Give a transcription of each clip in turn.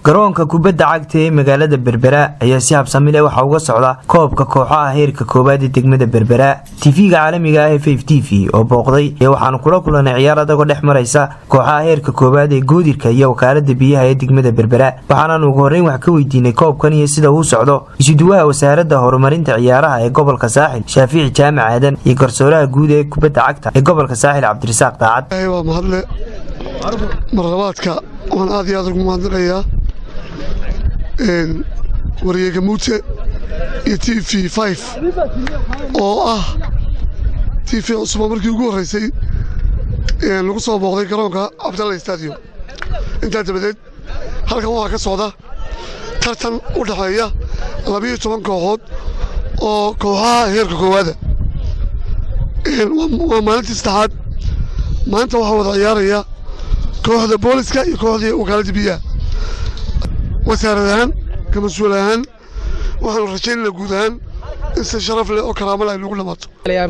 garoonka kubadda cagta ee magaalada Berbera ayaa si habsami leh waxa uga socda koobka kooxaha heerka koobaad ee degmada Berbera. TV-ga caalamiga ah ee FAF TV oo booqday ayaa waxaan kula kulanay ciyaar adag oo dhex maraysa kooxaha heerka koobaad ee Goodirka iyo wakaalada biyaha ee degmada Berbera. Waxaan ugu horeyn wax ka weydiinay koobkan iyo sida uu socdo isuduwaha wasaaradda horumarinta ciyaaraha ee gobolka Saaxil Shaafici Jaamac Aadan iyo garsooraha guud ee kubadda cagta ee gobolka Saaxil Cabdirasaaq Daacad. waa mahadle marlabaadka waan aad iyo aad ugu mahadnaqayaa wariyayga Muute iyo TV5 oo ah TV cusub markii ugu horeysay lagu soo booqday garoonka Abdallah Stadium. inta dabadeed halkan waxa ka socda tartan u dhaxeeya 12 kooxood oo kooxaha heerka koowaad waa maalintii saddexaad. maanta waxa wada ciyaaraya kooxda booliska iyo kooxda wakaalada biyaha. wasaaradahan ka mas'uulahan waxaan rajaynaynaa guud ahaan in si sharaf leh oo karaamo leh lagu dhamaato.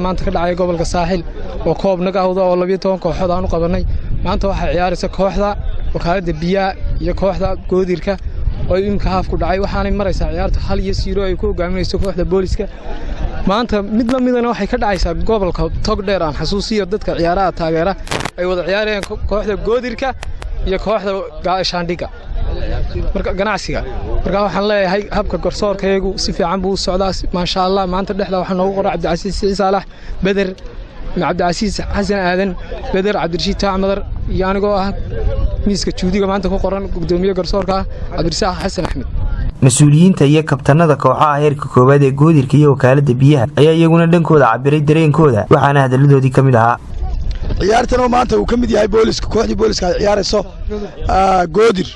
maanta ka dhacay gobolka Saaxil oo koob naga ahdo oo 12 kooxood aan u qabanay. maanta waxa ciyaaraysa kooxda wakaalada biyaha iyo kooxda Goodirka oo imka haaf ku dhacay. waxaanay maraysaa ciyaarta 1-0 ay ku hogaaminayso kooxda booliska. maanta mid la midana waxay ka dhacaysaa gobolka Togdheer aan xasuusiyo dadka ciyaaraha taageera ay wada ciyaarayaan kooxda Goodirka iyo kooxda Gaashaandhiga marka ganacsiga. marka waxaan leeyahay habka garsoorkaygu si fiican buu u socdaa ma sha Allah. maanta dhexda waxaan noogu qoray Cabdicasiis Saalax Beder Cabdicasiis Xasan Aadan Beder Cabdirashiid Taacmadar iyo anigoo ah miiska juudiga maanta ku qoran gudoomiye garsoorka Cabdirasaaq Xasan Axmed. mas'uuliyiinta iyo kabtanada kooxaha heerka koobaad ee Goodirka iyo wakaalada biyaha ayaa iyaguna dhankooda cabiray dareenkooda waxaana hadaladoodii kamid ahaa ciyaartan oo maanta uu kamid yahay booliska kooxdii booliska ciyaarayso Goodir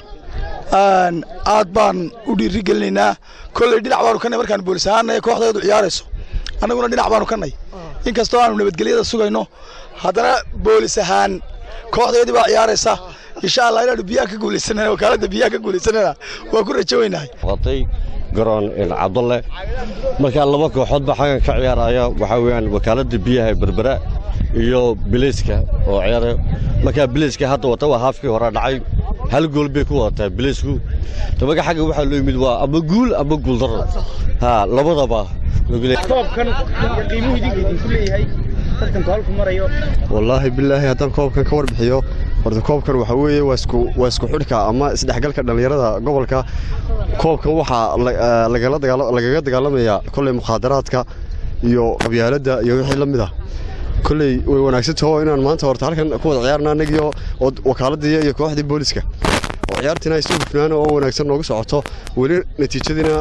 aad baan u dhiirigelinaynaa. kulay dhinac baanu ka nahay markaan boolis ahaan kooxdeedu ciyaarayso annaguna dhinac baanu ka nahay inkastoo aanu nabadgelyada sugayno haddana boolis ahaan kooxdeedii baa ciyaaraysa insha Allah inaanu biyaha ka guuleysanana wakaalada biyaha ka guuleysanana waa ku rajaynahay. waqti garoon Cabdalle marka laba kooxood baa xagan ka ciyaaraya waxa weeyaan wakaalada biyaha Berbera iyo Biliska oo ciyaarayo. marka Biliska hadda wata waa haafkii hore dhacay hal gool bay ku wataa Bilisku. tabaga xaga waxa loo yimid waa ama guul ama guul darro labadaba koobkan qiimuhu idinku leeyahay tartanka halku marayo. wallahi billahi hadan koobkan ka warbixiyo horta koobkan waxa weeye waa isku xidhka ama isdhexgalka dhalinyarada gobolka. koobkan waxa lagaga dagaalamaya kulay mukhadaraadka iyo qabyaalada iyo wixii la mid ah. kulay way wanaagsan tahay inaan maanta horta halkan ku wada ciyaarna anagiyo wakaaladda iyo kooxda booliska oo ciyaartina ay soo hufnaan oo wanaagsan noogu socoto wali natiijadina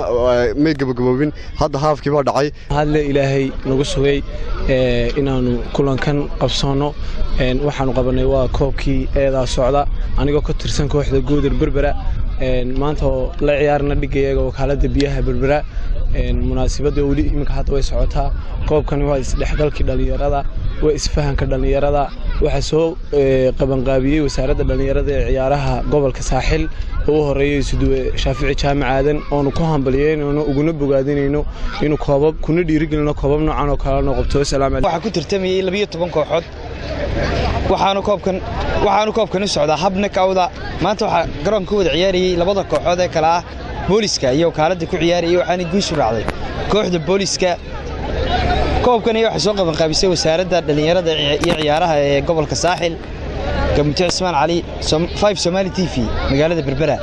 ma gabagaboobin hadda haafkii baa dhacay. hadle ilaahay nagu sugay inaanu kulankan qabsano. waxaanu qabanay waa koobkii eedaa socda anigoo ka tirsan kooxda Goodir Berbera. maanta la ciyaarna dhigayaga wakaalada biyaha Berbera. munaasabada wali imika hadda way socotaa. koobkan waa isdhexgalkii dhalinyarada waa isfahanka dhalinyarada. waxa soo qabanqaabiyay wasaaradda dhalinyarada ee ciyaaraha gobolka Saaxil oo horeeyay isuduwe Shaafici Jaamac Aadan oo ku hambalyeeyno uguna bogaadinayno inuu koobab kuna dhiirigelino koobab noocan oo kala noqoto. salaam waxa ku tartamayay 12 kooxood waxaanu koobkan socdaa habna kawda. maanta waxa garoonka wada ciyaarayay labada kooxood ee kala ah booliska iyo wakaalada ku ciyaarayay waxaana guushu raacday kooxda booliska. koobkan waxa soo qaban qaabisay wasaaradda dhalinyarada iyo ciyaaraha ee gobolka Saaxil. Gamuute Ismaan Cali 5 Somali TV magaalada Berbera.